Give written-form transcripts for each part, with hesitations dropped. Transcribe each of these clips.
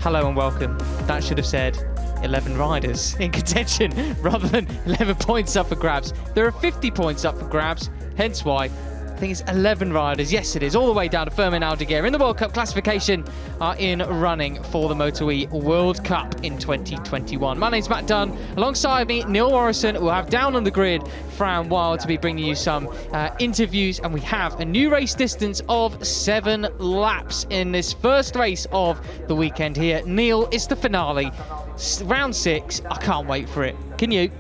hello and welcome. That should have said 11 riders in contention rather than 11 points up for grabs. There are 50 points up for grabs, hence why I think it's 11 riders. Yes, it is. All the way down to Firmin Aldeguer in the World Cup classification are in running for the MotoE World Cup in 2021. My name's Matt Dunn. Alongside me, Neil Morrison. We'll have down on the grid Fran Wild to be bringing you some interviews. And we have a new race distance of 7 laps in this first race of the weekend here. Neil, it's the finale. Round 6. I can't wait for it. Can you?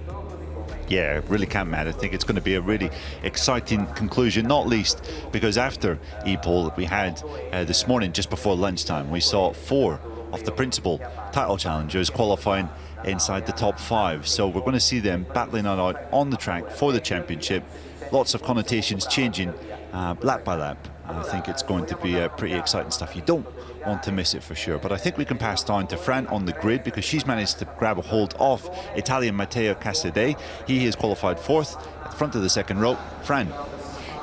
Yeah, really can't, Matt. I think it's going to be a really exciting conclusion, not least because after E-Pole that we had this morning, just before lunchtime, we saw 4 of the principal title challengers qualifying inside the top 5. So we're going to see them battling it out on the track for the championship. Lots of connotations changing lap by lap. And I think it's going to be pretty exciting stuff. You don't want to miss it for sure. But I think we can pass down to Fran on the grid because she's managed to grab a hold of Italian Matteo Casadei. He has qualified 4th at the front of the second row. Fran.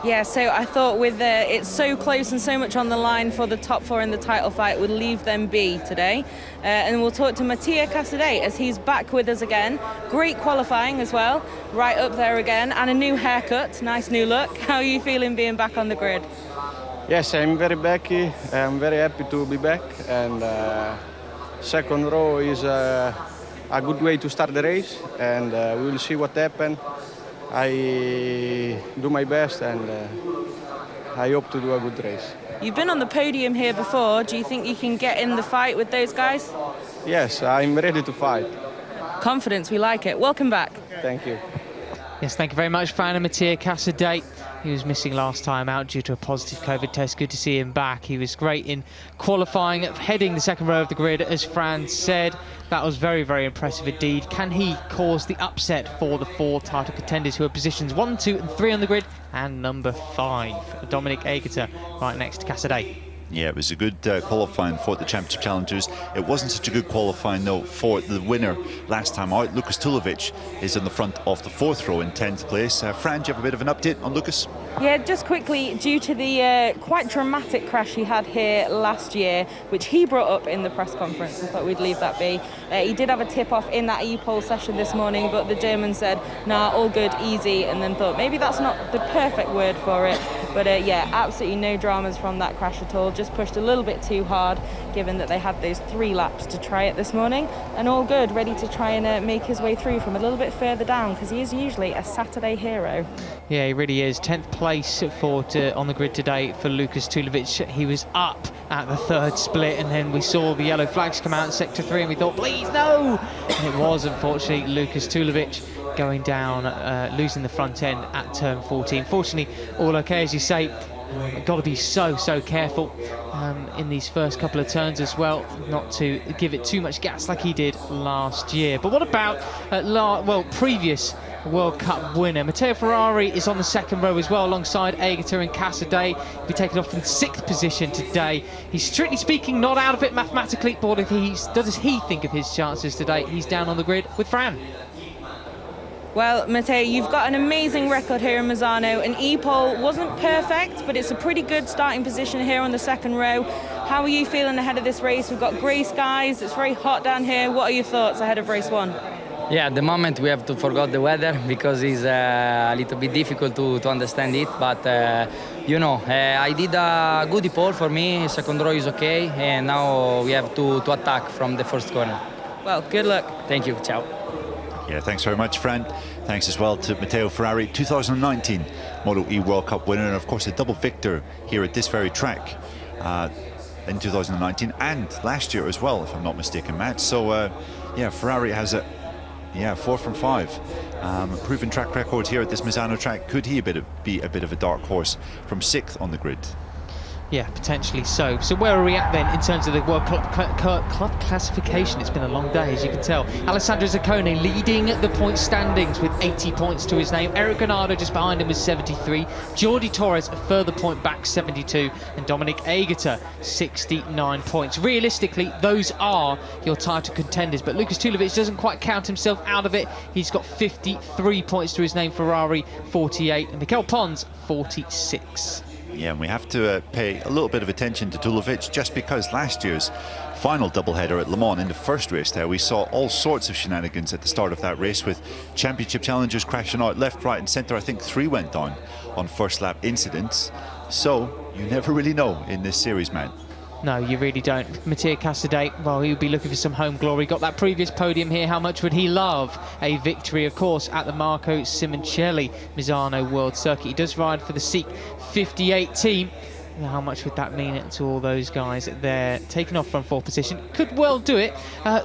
Yeah, so I thought with it's so close and so much on the line for the top 4 in the title fight, would leave them be today. And we'll talk to Matteo Casadei as he's back with us again. Great qualifying as well, right up there again, and a new haircut, nice new look. How are you feeling being back on the grid? Yes, I'm very happy. I'm very happy to be back, and second row is a good way to start the race, and we will see what happens. I do my best, and I hope to do a good race. You've been on the podium here before. Do you think you can get in the fight with those guys? Yes, I'm ready to fight. Confidence, we like it. Welcome back. Thank you. Yes, thank you very much, Fran and Matteo Casadei. He was missing last time out due to a positive COVID test. Good to see him back. He was great in qualifying, heading the second row of the grid, as Fran said. That was very, very impressive indeed. Can he cause the upset for the 4 title contenders who are positions 1, 2 and 3 on the grid, and number 5, Dominic Aegerter, right next to Casadei. Yeah, it was a good qualifying for the Championship Challengers. It wasn't such a good qualifying, though, for the winner last time out. Lukas Tulovic is in the front of the 4th row in 10th place. Fran, do you have a bit of an update on Lukas? Yeah, just quickly, due to the quite dramatic crash he had here last year, which he brought up in the press conference, I thought we'd leave that be. He did have a tip-off in that E-Pole session this morning, but the German said, nah, all good, easy, and then thought maybe that's not the perfect word for it. But yeah, absolutely no dramas from that crash at all. Just pushed a little bit too hard, given that they had those 3 laps to try it this morning. And all good, ready to try and make his way through from a little bit further down, because he is usually a Saturday hero. Yeah, he really is. 10th place on the grid today for Lukas Tulovic. He was up at the 3rd split, and then we saw the yellow flags come out in sector 3, and we thought, please, no! And it was, unfortunately, Lukas Tulovic going down, losing the front end at turn 14. Fortunately, all okay, as you say. Got to be so careful in these first couple of turns as well, not to give it too much gas like he did last year. But what about previous World Cup winner Matteo Ferrari is on the second row as well, alongside Aegerter and Casadei. He'll be taken off in 6th position today. He's strictly speaking not out of it mathematically, but what does he think of his chances today? He's down on the grid with Fran. Well, Matteo, you've got an amazing record here in Misano. An E-Pole wasn't perfect, but it's a pretty good starting position here on the second row. How are you feeling ahead of this race? We've got grey skies, it's very hot down here. What are your thoughts ahead of race 1? Yeah, at the moment we have to forget the weather because it's a little bit difficult to understand it. But, I did a good E-Pole for me. Second row is okay. And now we have to attack from the first corner. Well, good luck. Thank you. Ciao. Yeah, thanks very much, Fran. Thanks as well to Matteo Ferrari, 2019 MotoE World Cup winner, and of course a double victor here at this very track in 2019 and last year as well, if I'm not mistaken, Matt. So, yeah, Ferrari has a 4 from 5. A proven track record here at this Misano track. Could he be a bit of a dark horse from 6th on the grid? Yeah, potentially so. So where are we at then in terms of the World Club classification? It's been a long day, as you can tell. Alessandro Zaccone leading the point standings with 80 points to his name. Eric Granado just behind him with 73. Jordi Torres a further point back, 72. And Dominic Aegerter, 69 points. Realistically, those are your title contenders. But Lukas Tulovic doesn't quite count himself out of it. He's got 53 points to his name. Ferrari, 48. And Mikel Pons, 46. Yeah, and we have to pay a little bit of attention to Tulovic, just because last year's final doubleheader at Le Mans, in the first race there, we saw all sorts of shenanigans at the start of that race, with championship challengers crashing out left, right and centre. I think 3 went down on first lap incidents. So you never really know in this series, man. No, you really don't. Mattia Casadei, well, he'll be looking for some home glory. Got that previous podium here. How much would he love a victory, of course, at the Marco Simoncelli Misano World Circuit? He does ride for the Seek 58 team. Now, how much would that mean to all those guys there taking off from 4th position? Could well do it.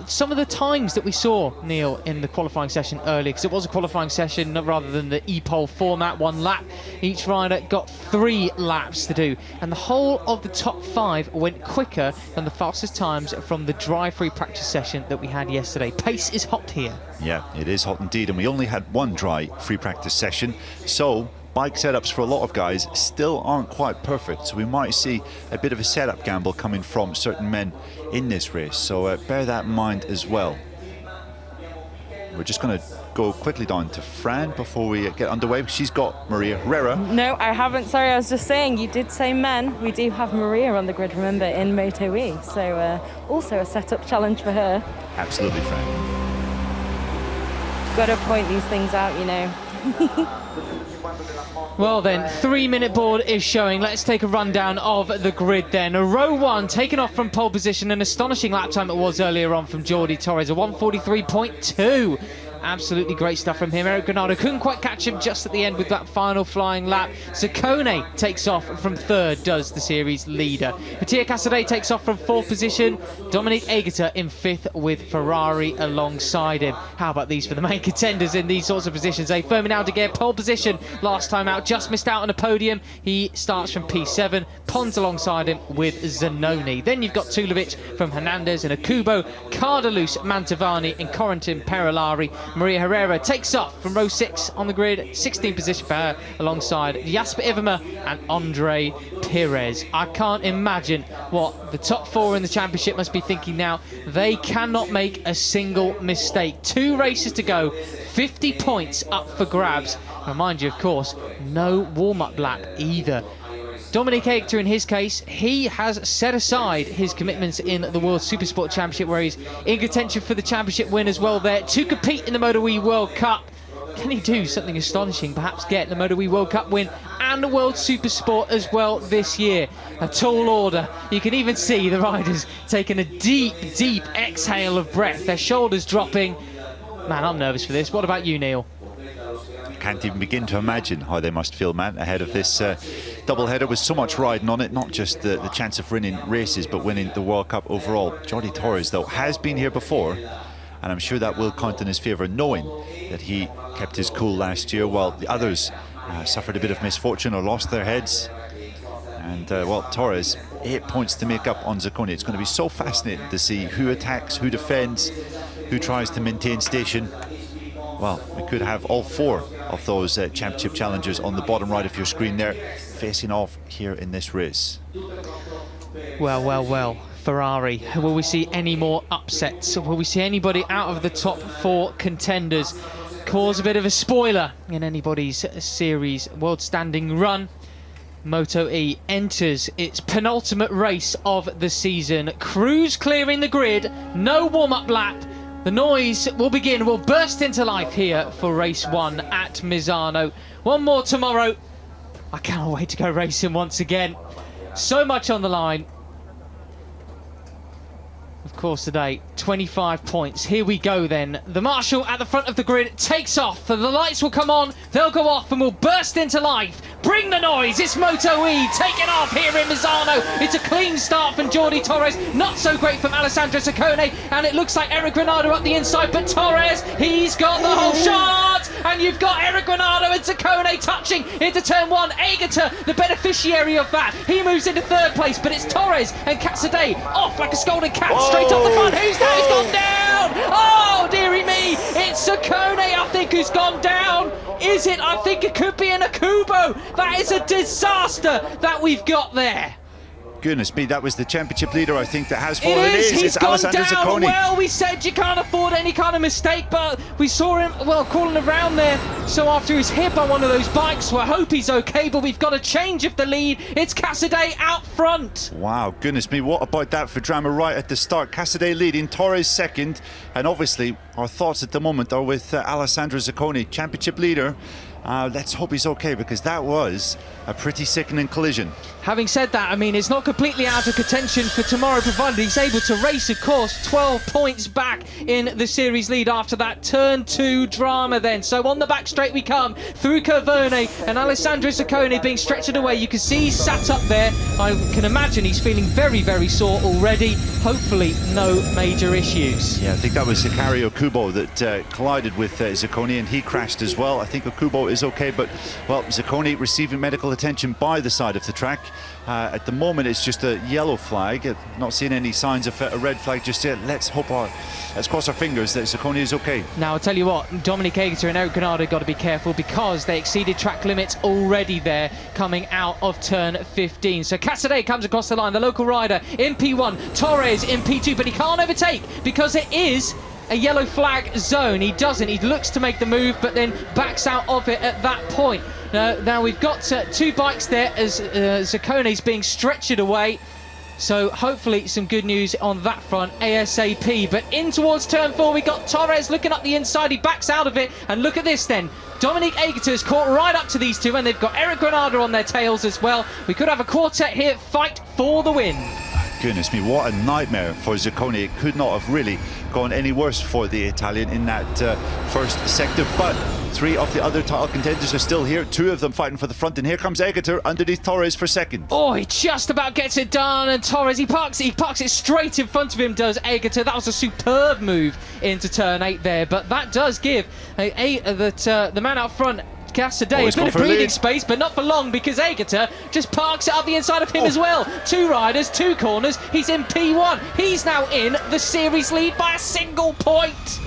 Some of the times that we saw, Neil, in the qualifying session earlier, because it was a qualifying session rather than the e-pole format, 1 lap. Each rider got 3 laps to do, and the whole of the top 5 went quicker than the fastest times from the dry-free practice session that we had yesterday. Pace is hot here. Yeah, it is hot indeed, and we only had 1 dry free practice session, so bike setups for a lot of guys still aren't quite perfect, so we might see a bit of a setup gamble coming from certain men in this race, so bear that in mind as well. We're just going to go quickly down to Fran before we get underway, because she's got Maria Herrera. No, I haven't. Sorry, I was just saying, you did say men. We do have Maria on the grid, remember, in MotoE, so also a setup challenge for her. Absolutely, Fran. Got to point these things out, you know. Well then, 3-minute board is showing. Let's take a rundown of the grid then. Row 1 taken off from pole position. An astonishing lap time it was earlier on from Jordi Torres, a 1:43.2. Absolutely great stuff from him. Eric Granado couldn't quite catch him just at the end with that final flying lap. Zaccone takes off from 3rd, does the series leader. Mattia Casadei takes off from 4th position. Dominique Aegerter in 5th with Ferrari alongside him. How about these for the main contenders in these sorts of positions? Fermin Aldeguer, pole position last time out, just missed out on a podium. He starts from P7. Pons alongside him with Zanoni. Then you've got Tulovic from Hernandez and Akubo, Cardalus, Mantovani and Corentin Perilari. Maria Herrera takes off from row 6 on the grid, 16th position for her, alongside Jasper Iverma and Andre Perez. I can't imagine what the top 4 in the championship must be thinking now. They cannot make a single mistake. 2 races to go, 50 points up for grabs. Remind you, of course, no warm-up lap either. Dominique Aegerter, in his case, he has set aside his commitments in the World Supersport Championship, where he's in contention for the championship win as well there, to compete in the MotoE World Cup. Can he do something astonishing, perhaps get the MotoE World Cup win and the World Supersport as well this year? A tall order. You can even see the riders taking a deep, deep exhale of breath, their shoulders dropping. Man, I'm nervous for this. What about you, Neil? Can't even begin to imagine how they must feel, man, ahead of this doubleheader with so much riding on it. Not just the chance of winning races, but winning the World Cup overall. Jordi Torres, though, has been here before, and I'm sure that will count in his favour, knowing that he kept his cool last year while the others suffered a bit of misfortune or lost their heads. And, well, Torres, 8 points to make up on Zaccone. It's going to be so fascinating to see who attacks, who defends, who tries to maintain station. Well, we could have all 4 of those championship challengers on the bottom right of your screen there, facing off here in this race. Well, well, well. Ferrari, will we see any more upsets? Will we see anybody out of the top 4 contenders cause a bit of a spoiler in anybody's series world standing run? MotoE enters its penultimate race of the season. Crews clearing the grid, no warm-up lap. The noise will begin, will burst into life here for race 1 at Misano. One more tomorrow. I cannot wait to go racing once again. So much on the line. Of course, today, 25 points. Here we go then. The marshal at the front of the grid takes off. The lights will come on, they'll go off and will burst into life. Bring the noise, it's MotoE taking off here in Misano. It's a clean start from Jordi Torres, not so great from Alessandro Zaccone, and it looks like Eric Granado up the inside, but Torres, he's got the whole shot, and you've got Eric Granado and Zaccone touching into turn 1. Aegerter, the beneficiary of that. He moves into 3rd place, but it's Torres and Casadei off like a scolded cat, straight off the front. Who's that? Who's gone down? Oh, dearie me, it's Zaccone, I think, who's gone down. Is it? I think it could be an Akubo. That is a disaster that we've got there. goodness me, that was the championship leader, I think, that has fallen. It is. He's It's gone Alessandro down. Zacconi. Well, we said you can't afford any kind of mistake, but we saw him, well, crawling around there. So after he's hit by one of those bikes, we hope he's okay, but we've got a change of the lead. It's Cassidy out front. Wow, goodness me, what about that for drama right at the start? Cassidy leading, Torres second, and obviously our thoughts at the moment are with Alessandro Zacconi, championship leader. Let's hope he's okay, because that was a pretty sickening collision. Having said that, I mean, it's not completely out of contention for tomorrow, provided he's able to race, of course. 12 points back in the series lead after that turn 2 drama then. So on the back straight we come, through Curvone, and Alessandro Zacconi being stretched away. You can see he's sat up there. I can imagine he's feeling very, very sore already. Hopefully no major issues. Yeah, I think that was Hikari Okubo that collided with Zacconi, and he crashed as well. I think Okubo is okay, but, well, Zacconi receiving medical attention by the side of the track. At the moment it's just a yellow flag, not seeing any signs of a red flag just yet. Let's cross our fingers that Zacconi is okay. Now I'll tell you what, Dominic Aegerter and Eric Granado got to be careful, because they exceeded track limits already there coming out of turn 15. So Cassidy comes across the line, the local rider in P1, Torres in P2, but he can't overtake because it is a yellow flag zone. He doesn't, he looks to make the move but then backs out of it at that point. Now we've got 2 bikes there as Zacconi's being stretchered away. So hopefully some good news on that front ASAP. But in towards turn 4 we got Torres looking up the inside, he backs out of it, and look at this then. Dominic Aegerter's caught right up to these two, and they've got Eric Granado on their tails as well. We could have a quartet here, fight for the win. Goodness me, what a nightmare for Zacconi. It could not have really gone any worse for the Italian in that first sector, but 3 of the other title contenders are still here, 2 of them fighting for the front, and here comes Aegerter underneath Torres for second. Oh, he just about gets it done, and Torres, he parks it straight in front of him, does Aegerter. That was a superb move into turn 8 there, but that does give the man out front, Cassidy, a bit of breathing space, but not for long, because Aegerter just parks it up the inside of him as well. 2 riders, 2 corners, he's in P1. He's now in the series lead by a single point.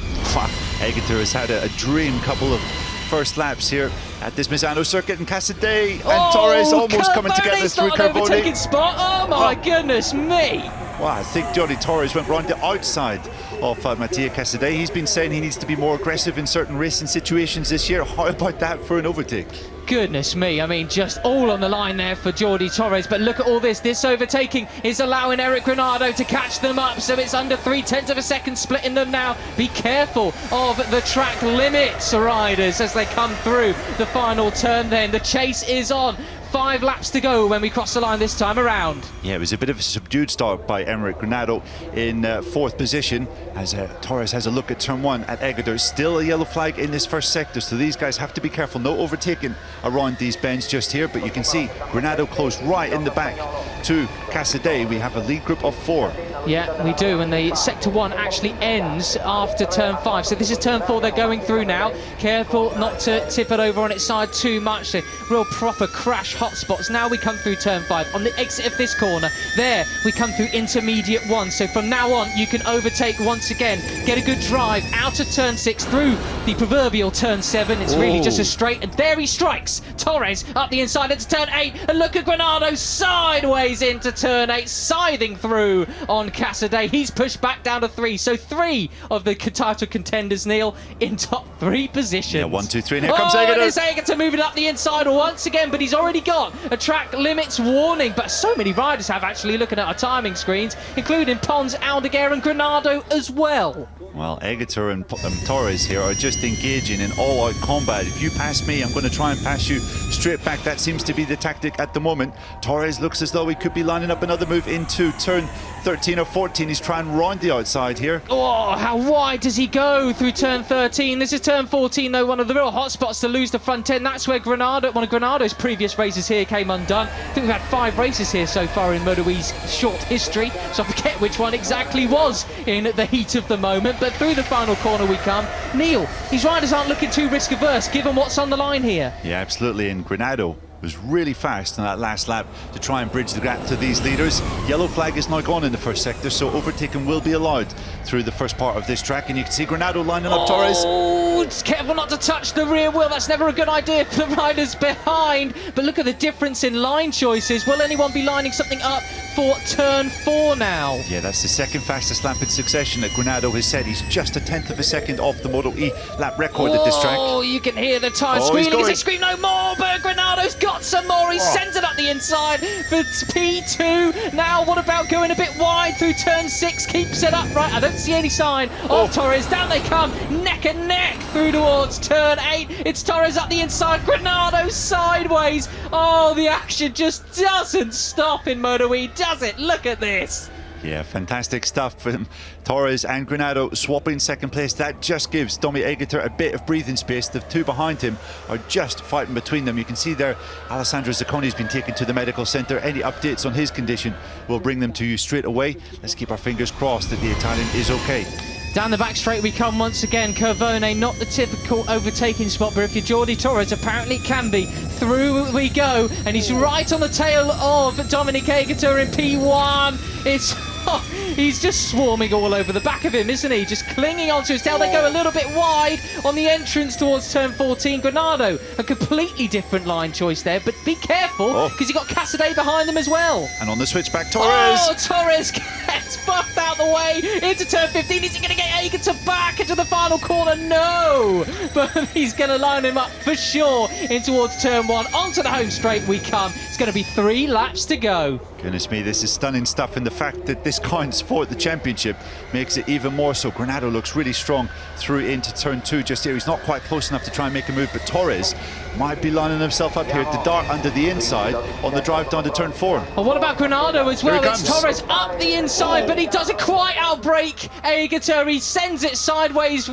Aegerter has had a dream couple of first laps here at this Misano circuit, and Cassidy and Torres almost coming together through Curvone. Spot. Oh my goodness me. Well, I think Jordi Torres went round the outside of Mattia Cassidy. He's been saying he needs to be more aggressive in certain racing situations this year. How about that for an overtake? Goodness me, I mean, just all on the line there for Jordi Torres, but look at all this. This overtaking is allowing Eric Granado to catch them up, so it's under 0.3 of a second splitting them now. Be careful of the track limits, riders, as they come through the final turn then. The chase is on. 5 laps to go when we cross the line this time around. Yeah, it was a bit of a subdued start by Eric Granado in 4th position, as Torres has a look at turn 1 at Aegerter. Still a yellow flag in this first sector, so these guys have to be careful. No overtaking around these bends just here, but you can see Granado close right in the back to Cassidy. We have a lead group of 4. Yeah, we do, and the sector 1 actually ends after turn 5. So this is turn 4 they're going through now. Careful not to tip it over on its side too much. So real proper crash hotspots. Now we come through turn 5 on the exit of this corner. There we come through intermediate 1. So from now on you can overtake once again, get a good drive out of turn 6 through the proverbial turn 7. It's really just a straight, and there he strikes Torres up the inside into turn 8, and look at Granado sideways into turn 8, scything through on Cassidy. He's pushed back down to 3. So 3 of the title contenders, Neil, in top 3 positions. Yeah, 1, 2, 3, and here comes Aegerter. And it's Aegerter moving up the inside once again, but he's already got a track limits warning. But so many riders have actually, looking at our timing screens, including Pons, Aldeguer and Granado as well. Well, Aegerter and Torres here are just engaging in all-out combat. If you pass me, I'm going to try and pass you straight back. That seems to be the tactic at the moment. Torres looks as though he could be lining up another move into turn 13 or 14. He's trying round the outside here. Oh, how wide does he go through turn 13? This is turn 14, though, one of the real hot spots to lose the front end. That's where Granado, one of Granado's previous races here, came undone. I think we've had 5 races here so far in MotoE's short history, so I forget which one exactly was in the heat of the moment. But through the final corner we come. Neil, these riders aren't looking too risk averse given what's on the line here. Yeah, absolutely. And Granado was really fast on that last lap to try and bridge the gap to these leaders. Yellow flag is now gone in the first sector, so overtaking will be allowed through the first part of this track. And you can see Granado lining up Torres. Oh, it's careful not to touch the rear wheel. That's never a good idea for the riders behind. But look at the difference in line choices. Will anyone be lining something up for turn 4 now? Yeah, that's the second fastest lap in succession that Granado has said. He's just a tenth of a second off the MotoE lap record at this track. Oh, you can hear the tyre squealing. He says scream no more, but Granado's got some more. He sends it up the inside for P2. Now, what about going a bit wide through turn 6? Keeps it upright. I don't see any sign of Torres. Down they come, neck and neck through towards turn 8. It's Torres up the inside. Granado sideways. Oh, the action just doesn't stop in MotoE, does it? Look at this. Yeah, fantastic stuff from Torres and Granado swapping second place. That just gives Domi Egerter a bit of breathing space. The two behind him are just fighting between them. You can see there Alessandro Zacconi's been taken to the medical centre. Any updates on his condition will bring them to you straight away. Let's keep our fingers crossed that the Italian is okay. Down the back straight we come once again. Curvone, not the typical overtaking spot, but if you're Jordi Torres, apparently it can be. Through we go, and he's right on the tail of Dominic Egerter in P1. It's... Oh, he's just swarming all over the back of him, isn't he? Just clinging onto his tail. They go a little bit wide on the entrance towards turn 14. Granado, a completely different line choice there, but be careful, because you've got Casadei behind them as well. And on the switchback, Torres. Oh, Torres gets buffed out the way into turn 15. Is he going to get Egerter back into the final corner? No! But he's going to line him up for sure in towards turn 1. Onto the home straight we come. It's going to be 3 laps to go. Goodness me, this is stunning stuff, and the fact that this counts for the championship makes it even more so. Granado looks really strong through into turn 2 just here. He's not quite close enough to try and make a move, but Torres might be lining himself up here to dart under the inside on the drive down to turn 4. Well, what about Granado as well? It's Torres up the inside, but he doesn't quite outbrake Egerter. He sends it sideways,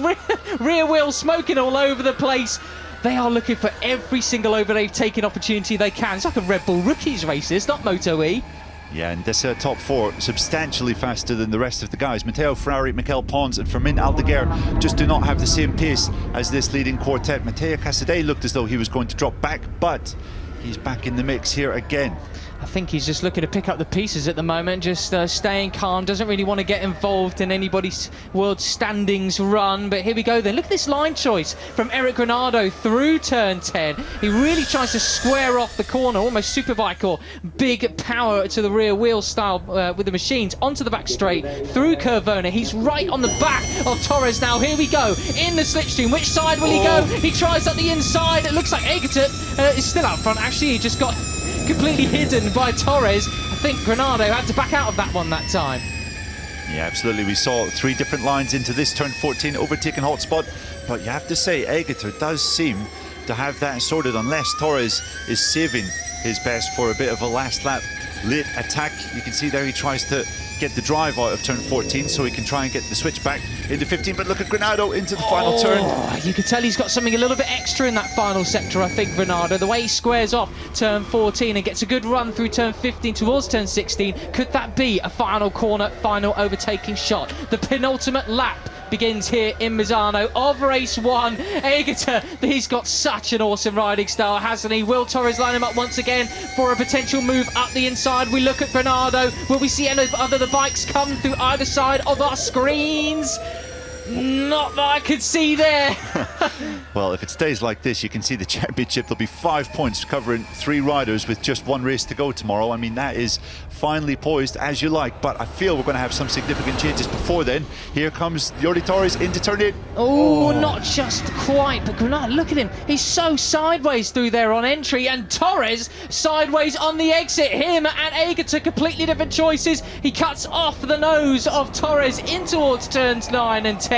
rear wheel smoking all over the place. They are looking for every single overtaking opportunity they can. It's like a Red Bull Rookies race, it's not MotoE. Yeah, and this top 4 substantially faster than the rest of the guys. Matteo Ferrari, Mikel Pons and Fermin Aldeguer just do not have the same pace as this leading quartet. Matteo Casadei looked as though he was going to drop back, but he's back in the mix here again. I think he's just looking to pick up the pieces at the moment, just staying calm, doesn't really want to get involved in anybody's world standings run. But here we go then. Look at this line choice from Eric Granado through turn 10. He really tries to square off the corner, almost superbike or big power to the rear wheel style with the machines, onto the back straight, through Curvone. He's right on the back of Torres now. Here we go, in the slipstream. Which side will he go? He tries up the inside. It looks like Egerter is still out front. Actually, he just got completely hidden by Torres. I think Granado had to back out of that one that time. Yeah, absolutely. We saw 3 different lines into this turn 14 overtaking hotspot, but you have to say Egerter does seem to have that sorted, unless Torres is saving his best for a bit of a last lap late attack. You can see there he tries to get the drive out of turn 14 so he can try and get the switch back into 15, but look at Granado into the final turn. You can tell he's got something a little bit extra in that final sector, I think, Granado. The way he squares off turn 14 and gets a good run through turn 15 towards turn 16. Could that be a final corner, final overtaking shot? The penultimate lap begins here in Misano of race 1. Egerter, he's got such an awesome riding style, hasn't he? Will Torres line him up once again for a potential move up the inside? We look at Granado. Will we see any other the bikes come through either side of our screens? Not that I could see there. Well, if it stays like this, you can see the championship. There'll be 5 points covering 3 riders with just 1 race to go tomorrow. I mean, that is finely poised as you like, but I feel we're going to have some significant changes before then. Here comes Jordi Torres into turn 8. Oh, not just quite, but Granado, look at him. He's so sideways through there on entry, and Torres sideways on the exit. Him and Egerter, completely different choices. He cuts off the nose of Torres in towards turns 9 and 10.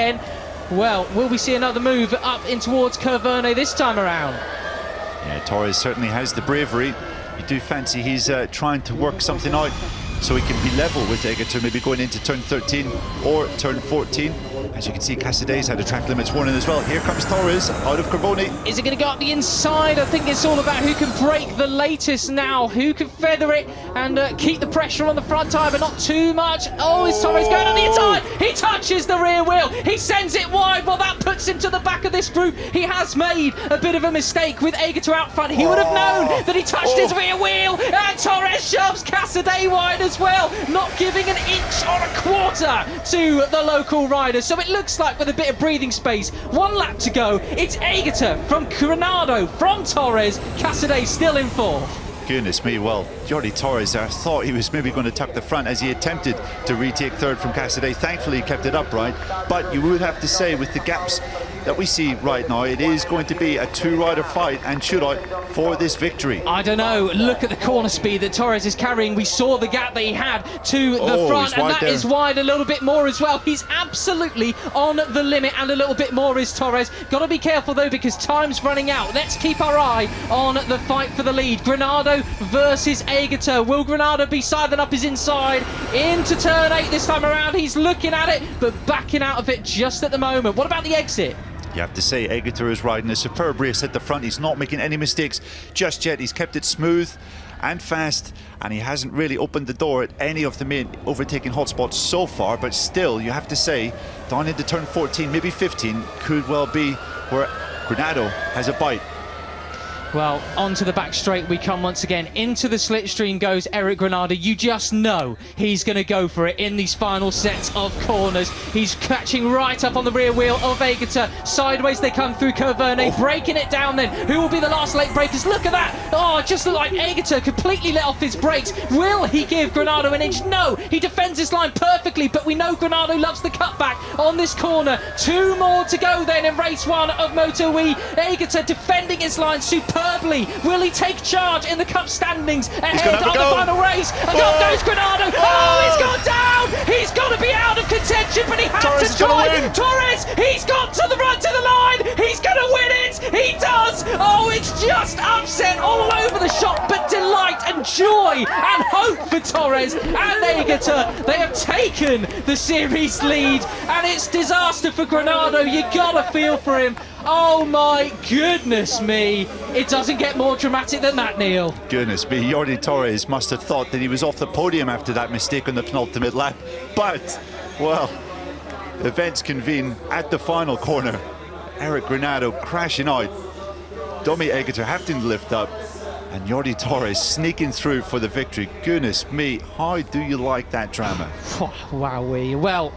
Well, will we see another move up in towards Curvone this time around? Yeah, Torres certainly has the bravery. You do fancy he's trying to work something out so he can be level with Egerter, maybe going into turn 13 or turn 14. As you can see, Casadei's had a track limits warning as well. Here comes Torres out of Carboni. Is it going to go up the inside? I think it's all about who can break the latest now, who can feather it and keep the pressure on the front tyre, but not too much. Oh, is Torres going on the inside? He touches the rear wheel. He sends it wide. Well, that puts him to the back of this group. He has made a bit of a mistake with Aegerter out front. He would have known that he touched his rear wheel, and Torres shoves Casadei wide as well, not giving an inch or a quarter to the local rider. So it looks like, with a bit of breathing space, 1 lap to go, it's Aegerter from Granado, from Torres, Casadei still in 4th. Goodness me, well, Jordi Torres, I thought he was maybe going to tuck the front as he attempted to retake 3rd from Casadei. Thankfully, he kept it upright, but you would have to say, with the gaps that we see right now, it is going to be a 2-rider fight and shootout for this victory. I don't know, look at the corner speed that Torres is carrying. We saw the gap that he had to the front, and that is wide a little bit more as well. He's absolutely on the limit, and a little bit more is Torres. Got to be careful though, because time's running out. Let's keep our eye on the fight for the lead. Granado versus Aegerter. Will Granado be siding up his inside into turn 8 this time around? He's looking at it, but backing out of it just at the moment. What about the exit? You have to say, Aegerter is riding a superb race at the front. He's not making any mistakes just yet. He's kept it smooth and fast, and he hasn't really opened the door at any of the main overtaking hotspots so far, but still, you have to say, down into turn 14, maybe 15, could well be where Granado has a bite. Well, onto the back straight we come once again. Into the slipstream goes Eric Granado. You just know he's going to go for it in these final sets of corners. He's catching right up on the rear wheel of Aegerter. Sideways they come through Curverne, breaking it down then. Who will be the last late breakers? Look at that! Oh, just looked like Aegerter completely let off his brakes. Will he give Granado an inch? No! He defends this line perfectly, but we know Granado loves the cutback on this corner. 2 more to go then in race 1 of MotoE. Aegerter defending his line superbly. Will he take charge in the cup standings ahead of the final race? And up goes Granado. Oh, he's gone down! He's got to be out of contention, but he has to try. Torres, he's got to the right to the line. He's going to win it. He does. Oh, it's just upset all over the shop, but delight and joy and hope for Torres and Aegerter. They have taken the series lead, and it's disaster for Granado. You got to feel for him. Oh my goodness me. It doesn't get more dramatic than that, Neil. Goodness me, Jordi Torres must have thought that he was off the podium after that mistake on the penultimate lap. But, well, events convene at the final corner. Eric Granado crashing out. Domi Aegerter having to lift up. And Jordi Torres sneaking through for the victory. Goodness me, how do you like that drama? Wowee. Well,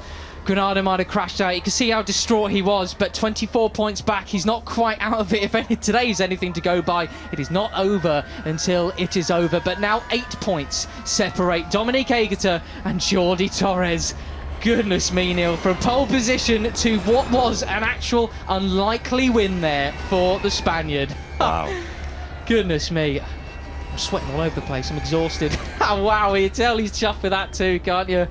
Granado might have crashed out. You can see how distraught he was, but 24 points back. He's not quite out of it. If today is anything to go by, it is not over until it is over. But now 8 points separate Dominic Aegerter and Jordi Torres. Goodness me, Neil, from pole position to what was an actual unlikely win there for the Spaniard. Wow. Goodness me. I'm sweating all over the place. I'm exhausted. Wow, you tell he's chuffed with that too, can't you?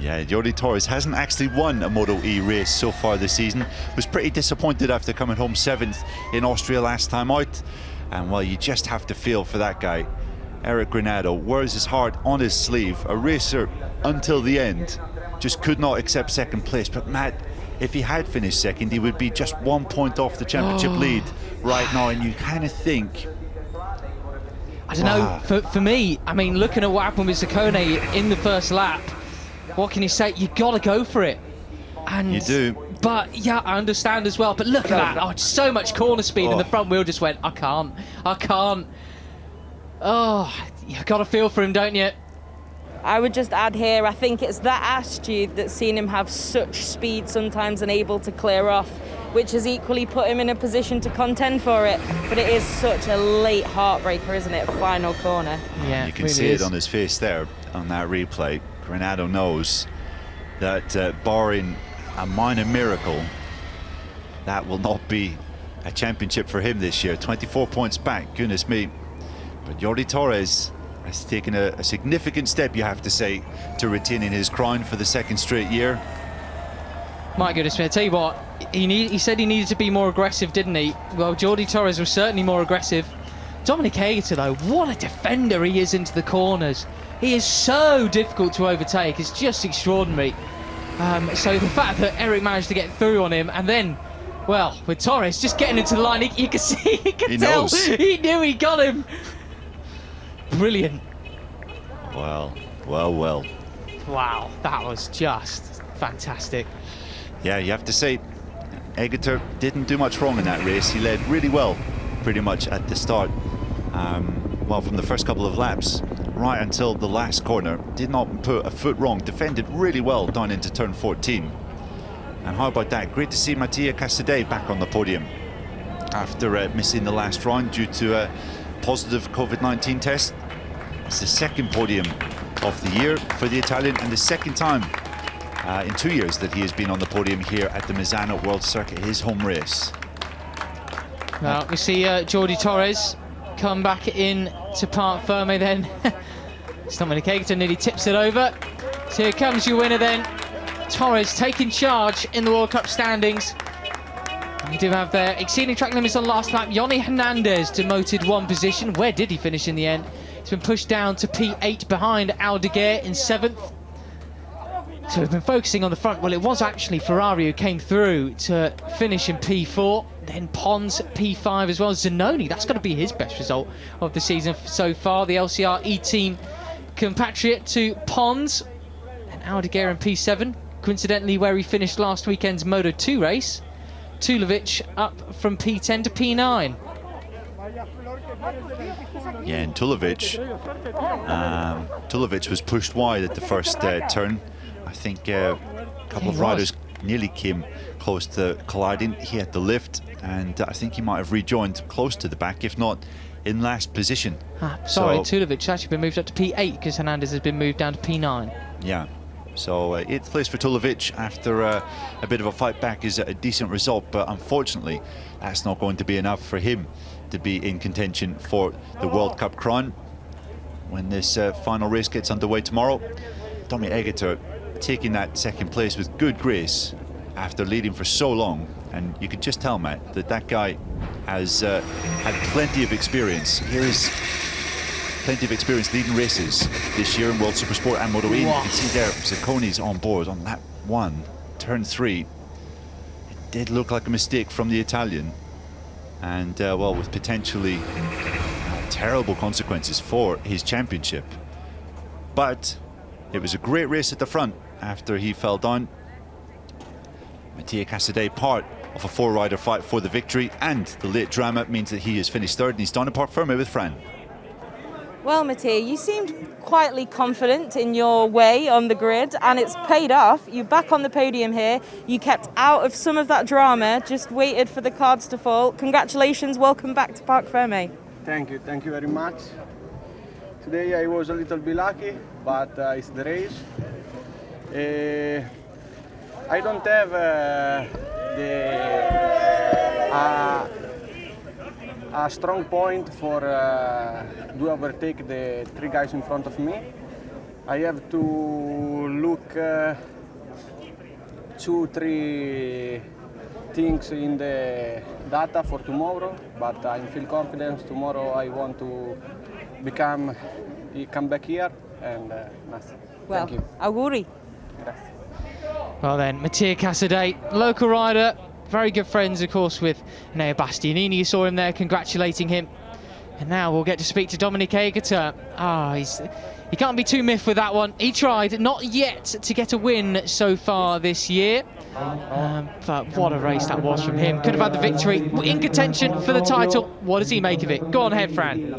Yeah, Jordi Torres hasn't actually won a MotoE race so far this season. Was pretty disappointed after coming home 7th in Austria last time out. And well, you just have to feel for that guy. Eric Granado wears his heart on his sleeve. A racer until the end. Just could not accept 2nd place. But Matt, if he had finished 2nd, he would be just 1 point off the championship lead right now. And you kind of think, I don't know, for me, I mean, looking at what happened with Ciccone in the first lap, what can you say? You got to go for it. And you do. But yeah, I understand as well. But look at that. Oh, so much corner speed, and the front wheel just went, I can't. Oh, you got to feel for him, don't you? I would just add here, I think it's that attitude that's seen him have such speed sometimes and able to clear off, which has equally put him in a position to contend for it. But it is such a late heartbreaker, isn't it? Final corner. Yeah, you can see it on his face there on that replay. Granado knows that barring a minor miracle, that will not be a championship for him this year. 24 points back, goodness me. But Jordi Torres has taken a significant step, you have to say, to retaining his crown for the 2nd straight year. My goodness me, I tell you what, he said he needed to be more aggressive, didn't he? Well, Jordi Torres was certainly more aggressive. Dominic Aegerter, though, what a defender he is into the corners. He is so difficult to overtake, it's just extraordinary. So the fact that Eric managed to get through on him, and then, well, with Torres just getting into the line, you can see, he could tell, knows. he knew he got him. Brilliant. Well. Wow, that was just fantastic. Yeah, you have to say, Egerter didn't do much wrong in that race. He led really well, pretty much at the start. Well, from the first couple of laps, right until the last corner, did not put a foot wrong, defended really well down into turn 14. And how about that? Great to see Mattia Casadei back on the podium after missing the last round due to a positive COVID-19 test. It's the second podium of the year for the Italian, and the second time in 2 years that he has been on the podium here at the Misano World Circuit, his home race. Well, we see Jordi Torres come back in to Parc Ferme then. Dominic Egerter nearly tips it over. So here comes your winner then. Torres taking charge in the World Cup standings. We do have there exceeding track limits on last lap. Yoni Hernandez demoted one position. Where did he finish in the end? He's been pushed down to P8 behind Aldeguer in 7th. So we've been focusing on the front. Well, it was actually Ferrari who came through to finish in P4. Then Pons P5 as well. Zanoni, that's got to be his best result of the season so far. The LCR E-team compatriot to Pons. And Aldeguer in P7. Coincidentally, where he finished last weekend's MotoE race. Tulovic up from P10 to P9. Yeah, and Tulovic was pushed wide at the first turn. I think a couple of riders nearly came close to colliding. He had the lift, and I think he might have rejoined close to the back, if not in last position. Sorry, Tulovic actually been moved up to P8 because Hernandez has been moved down to P9. Yeah. So 8th place for Tulovic after a bit of a fight back is a decent result, but unfortunately that's not going to be enough for him to be in contention for the World Cup crown when this final race gets underway tomorrow. Tommy Egerter taking that second place with good grace after leading for so long, and you could just tell, Matt, that guy has had plenty of experience. Here is plenty of experience leading races this year in World Supersport and MotoE. You can see there, Zacconi's on board on lap 1, turn 3. It did look like a mistake from the Italian, and well, with potentially terrible consequences for his championship. But it was a great race at the front after he fell down. Mattia Casadei, part of a 4-rider fight for the victory, and the late drama means that he has finished 3rd, and he's down at Parc Ferme with Fran. Well, Mattia, you seemed quietly confident in your way on the grid, and it's paid off. You're back on the podium here. You kept out of some of that drama, just waited for the cards to fall. Congratulations, welcome back to Parc Ferme. Thank you very much. Today I was a little bit lucky, but it's the race. I don't have a strong point for do overtake the 3 guys in front of me. I have to look 2-3 things in the data for tomorrow, but I feel confident tomorrow. I want to come back here, and well, thank you. Auguri. Grazie. Well then, Mattia Casadei, local rider, very good friends, of course, with Nea Bastianini. You saw him there congratulating him. And now we'll get to speak to Dominic Egerter. He can't be too miffed with that one. He tried, not yet, to get a win so far this year. But what a race that was from him. Could have had the victory, in contention for the title. What does he make of it? Go on ahead, Fran.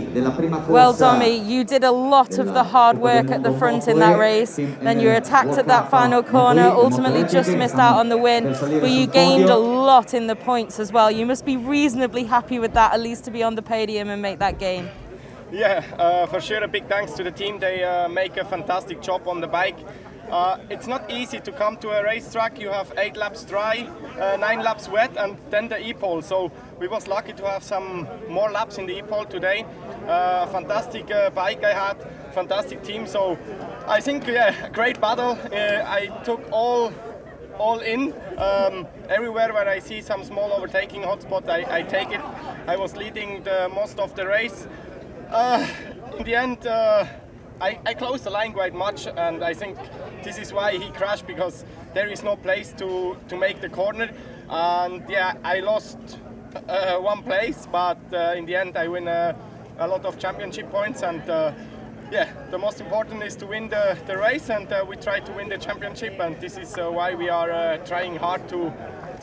Well, Domi, you did a lot of the hard work at the front in that race. Then you were attacked at that final corner, ultimately just missed out on the win. But you gained a lot in the points as well. You must be reasonably happy with that, at least to be on the podium and make that gain. Yeah, for sure a big thanks to the team. They make a fantastic job on the bike. It's not easy to come to a racetrack. You have 8 laps dry, 9 laps wet, and then the e-pole. So we was lucky to have some more laps in the e-pole today. Fantastic bike I had, fantastic team. So I think, yeah, great battle. I took all in. Everywhere where I see some small overtaking hotspot, I take it. I was leading the most of the race. In the end, I closed the line quite much, and I think this is why he crashed, because there is no place to make the corner. And yeah, I lost one place, but in the end I win a lot of championship points. And yeah, the most important is to win the race, and we try to win the championship, and this is why we are trying hard to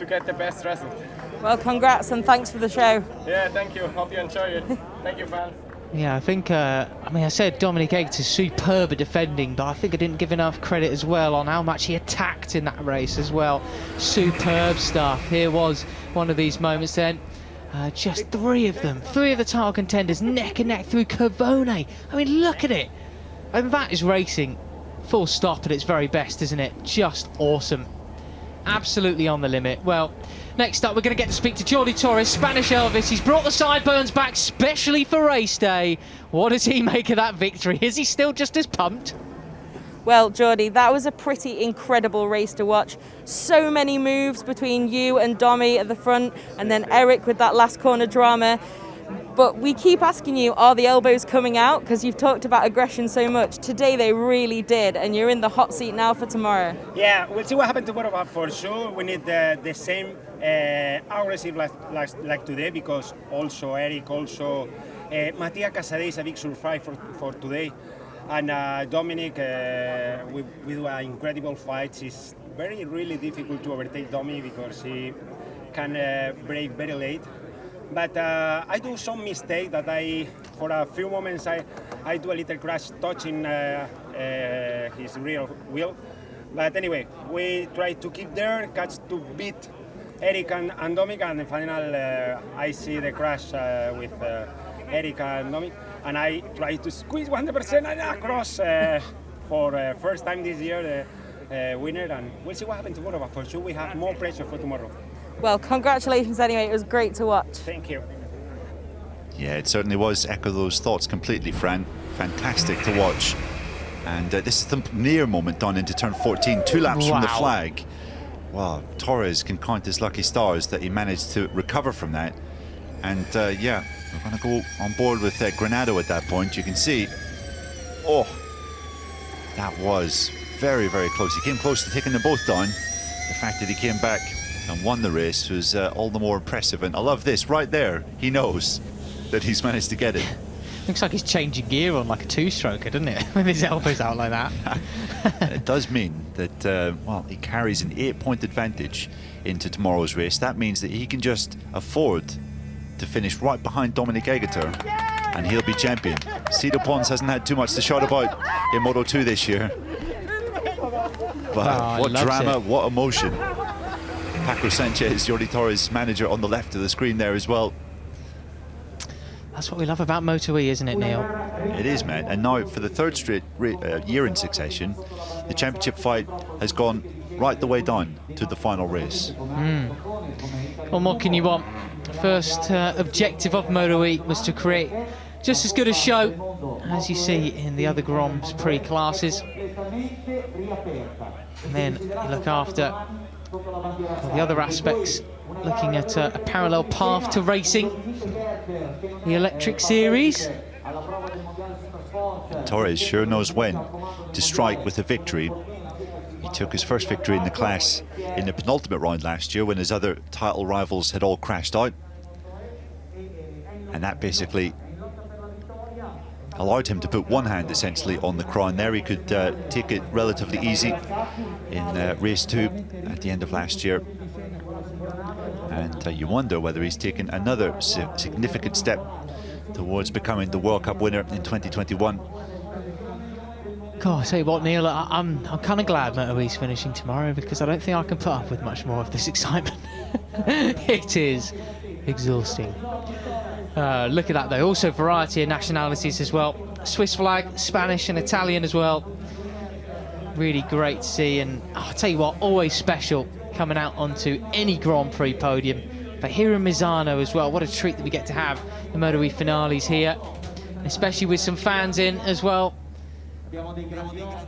get the best result. Well, congrats and thanks for the show. Yeah, thank you. Hope you enjoy it. Thank you, fans. Yeah, I think, I mean, I said Dominic Egerter's superb at defending, but I think I didn't give enough credit as well on how much he attacked in that race as well. Superb stuff. Here was one of these moments then. Just three of the title contenders neck and neck through Cavone. I mean, look at it. And that is racing full stop at its very best, isn't it? Just awesome. Absolutely on the limit. Well, next up we're going to get to speak to Jordi Torres, Spanish Elvis. He's brought the sideburns back specially for race day. What does he make of that victory? Is he still just as pumped? Well, Jordi, that was a pretty incredible race to watch. So many moves between you and Domi at the front, and then Eric with that last corner drama. But we keep asking you, are the elbows coming out? Because you've talked about aggression so much. Today they really did, and you're in the hot seat now for tomorrow. Yeah, we'll see what happens tomorrow, but for sure we need the same aggressive like today, because also Eric, also Mattia Casadei is a big surprise for today. And Dominic, we do an incredible fight. It's really difficult to overtake Domi because he can break very late. But I do some mistake that for a few moments, I do a little crash touching his rear wheel. But anyway, we try to keep there, catch to beat Eric and Dominic, and the final I see the crash with Eric and Dominic. And I try to squeeze 100% and across for first time this year, the winner. And we'll see what happens tomorrow, but for sure we have more pressure for tomorrow. Well, congratulations anyway. It was great to watch. Thank you. Yeah, it certainly was. Echo those thoughts completely, Fran. Fantastic to watch. And this is the near moment down into turn 14, 2 laps from the flag. Wow, Torres can count his lucky stars that he managed to recover from that. And yeah, we're going to go on board with Granado at that point. You can see, oh, that was very close. He came close to taking them both down. The fact that he came back and won the race was all the more impressive. And I love this right there. He knows that he's managed to get it. Looks like he's changing gear on like a two-stroker, doesn't it? With his elbows out like that. It does mean that, well, he carries an 8-point advantage into tomorrow's race. That means that he can just afford to finish right behind Dominic Egerter, and he'll be champion. Cito Pons hasn't had too much to shout about in Moto2 this year. But what drama, what emotion. Paco Sanchez, Jordi Torres' manager, on the left of the screen there as well. That's what we love about MotoE, isn't it, Neil? It is, man. And now, for the third straight year in succession, the championship fight has gone right the way down to the final race. Well, what can you want? First objective of MotoE was to create just as good a show as you see in the other Grand Prix classes. And then you look after the other aspects, looking at a parallel path to racing, the electric series. Torres sure knows when to strike with a victory. He took his first victory in the class in the penultimate round last year when his other title rivals had all crashed out. And that basically allowed him to put one hand essentially on the crown there. He could take it relatively easy in race 2 at the end of last year. And you wonder whether he's taken another significant step towards becoming the World Cup winner in 2021. God, I tell you what, Neil, I'm kind of glad MotoE's finishing tomorrow, because I don't think I can put up with much more of this excitement. It is exhausting. Look at that though, also variety of nationalities as well. Swiss flag, Spanish and Italian as well. Really great to see, and I'll tell you what, always special coming out onto any Grand Prix podium. But here in Misano as well, what a treat that we get to have the MotoE finales here, especially with some fans in as well.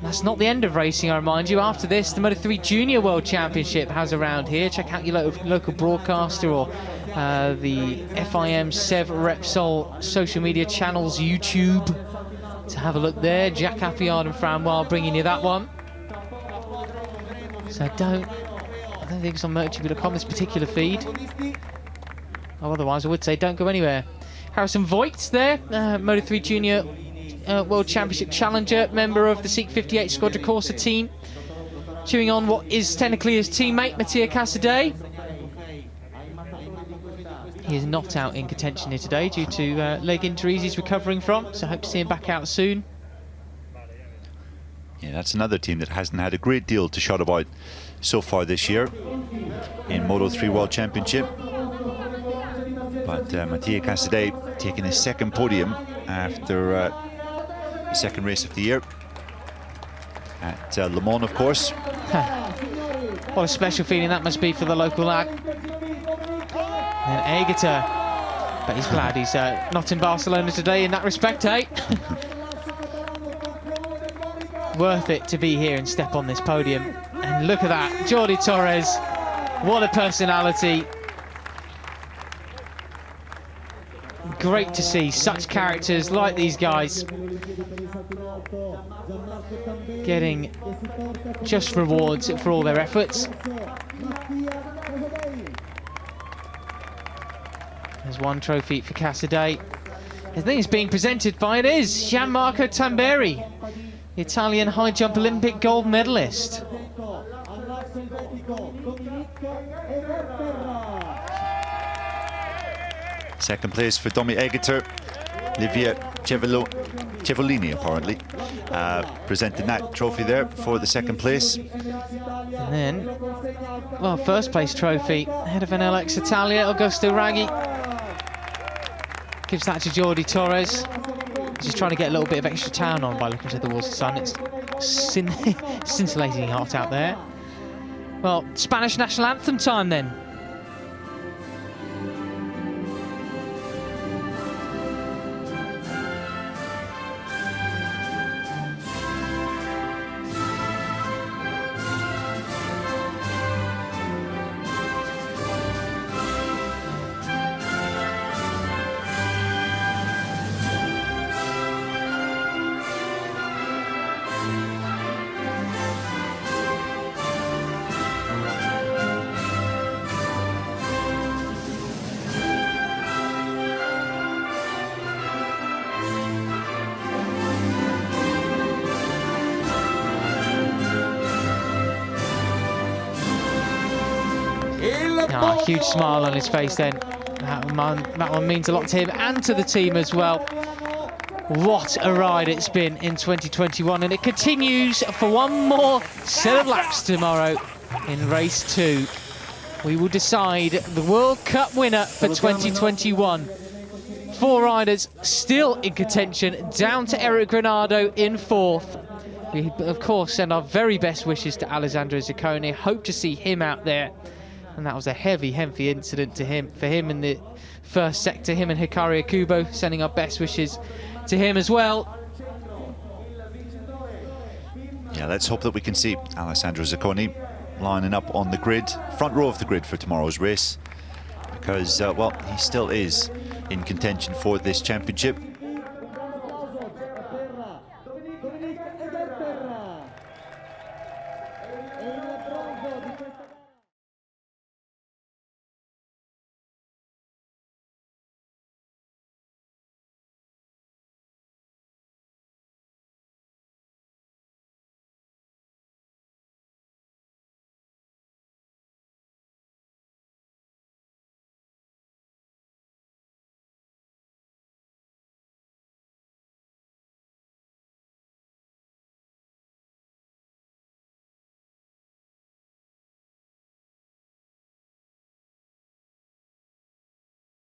That's not the end of racing, I remind you. After this, the Moto3 Junior World Championship has around here. Check out your local broadcaster or the FIM Sev Repsol social media channels, YouTube, to have a look there. Jack Appleyard and Fran Wild bringing you that one. So I don't think it's on MotoGP.com, this particular feed. Oh, otherwise I would say don't go anywhere. Harrison Voigt there, Moto3 Junior World Championship challenger, member of the Seek 58 Squadra Corsa team, chewing on what is technically his teammate, Mattia Casadei. He is not out in contention here today due to leg injuries he's recovering from, so I hope to see him back out soon. Yeah, that's another team that hasn't had a great deal to shout about so far this year in Moto3 World Championship. But Mattia Casadei taking his second podium after his second race of the year at Le Mans, of course. What a special feeling that must be for the local lad. And Aegerter, but he's glad he's not in Barcelona today in that respect, eh? Worth it to be here and step on this podium. And look at that, Jordi Torres, what a personality. Great to see such characters like these guys getting just rewards for all their efforts. There's one trophy for Casadei. I think it's being presented by, it is, Gianmarco Tamberi, the Italian high jump Olympic gold medalist. Second place for Domi Aegerter, Livia Cevolini apparently, presenting that trophy there for the second place. And then, well, first place trophy, head of an LX Italia, Augusto Raggi. Gives that to Jordi Torres. Just trying to get a little bit of extra tan on by looking towards the sun. It's scintillating hot out there. Well, Spanish national anthem time then. Huge smile on his face then. That one means a lot to him and to the team as well. What a ride it's been in 2021, and it continues for one more set of laps tomorrow in race 2. We will decide the World Cup winner for 2021. 4 riders still in contention, down to Eric Granado in 4th. We, of course, send our very best wishes to Alessandro Zaccone. Hope to see him out there. And that was a heavy incident for him in the first sector. Him and Hikari Akubo, sending our best wishes to him as well. Yeah, let's hope that we can see Alessandro Zaccone lining up on the grid, front row of the grid for tomorrow's race, because, well, he still is in contention for this championship.